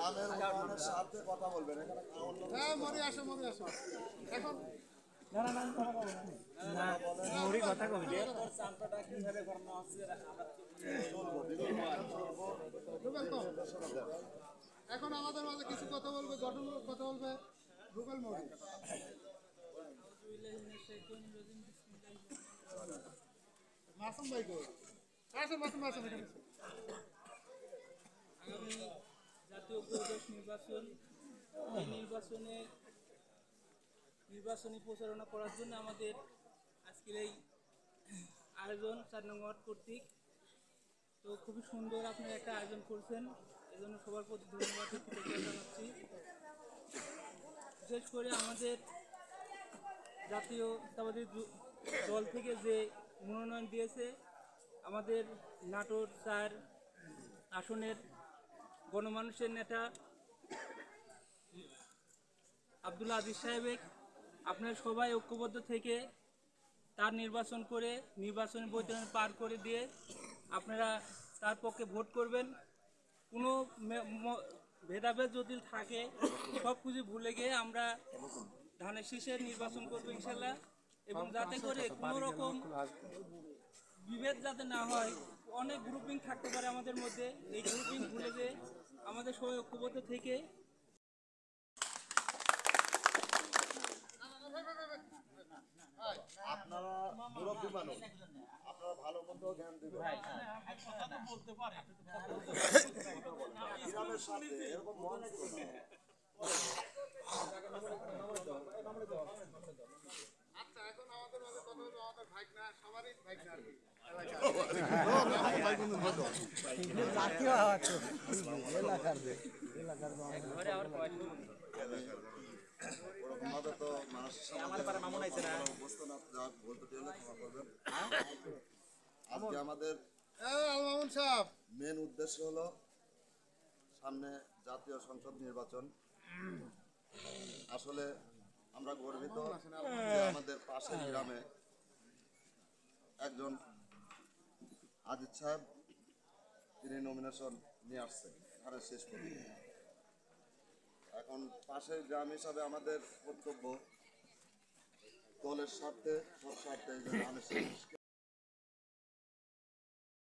এখন এখন আমাদের মাঝে কিছু কথা বলবে, গঠনমূলক কথা বলবে রুবেল মৌরি। মাসুম ভাই কো আসেন, মাসুম এখানে। আগামী জাতীয় ত্রয়োদশ নির্বাচন, এই নির্বাচনী প্রচারণা করার জন্য আমাদের আজকের এই আয়োজন 4 নং ওয়ার্ড কর্তৃক। তো খুবই সুন্দর আপনারা একটা আয়োজন করছেন, এজন্য সবার প্রতি ধন্যবাদ কৃতজ্ঞতা জানাচ্ছি। বিশেষ করে আমাদের জাতীয়তাবাদী দল থেকে যে মনোনয়ন দিয়েছে আমাদের নাটোর 4 আসনের গণমানুষের নেতা আব্দুল আজিজ সাহেব, আপনারা সবাই ঐক্যবদ্ধ থেকে তার নির্বাচন করে নির্বাচনী বৈতরণী পার করে দিয়ে আপনারা তার পক্ষে ভোট করবেন। কোনো ভেদাভেদ যদি থাকে সব কিছু ভুলে গিয়ে আমরা ধানের শীষের নির্বাচন করবো ইনশাল্লাহ, এবং যাতে করে কোনো রকম বিভেদ যাতে না হয়। অনেক গ্রুপিং থাকতে পারে আমাদের মধ্যে, এই গ্রুপিং ভুলে যে আমাদের সবাই ঐক্যবদ্ধ থেকে আপনারা মুরব্বী মানুষ, আপনারা ভালো মন্দ জ্ঞান দিবেন। গ্রামের সাথে এরকম মনে করবেন। আচ্ছা, এখন আমাদের মাঝে কথা বলবো আমাদের ভাইগনা, সবারই ভাইগনা আর কি। আজকে আমাদের মেন উদ্দেশ্য হলো সামনে জাতীয় সংসদ নির্বাচন। আসলে আমরা গর্বিত যে আমাদের পাশের গ্রামে একজন আজিজ সাহেব তিনি নমিনেশন নিয়ে আসছে ধানের শেষ পর্যন্ত। এখন পাশের গ্রাম হিসাবে আমাদের কর্তব্য দলের স্বার্থে সব স্বার্থে ধানের শেষ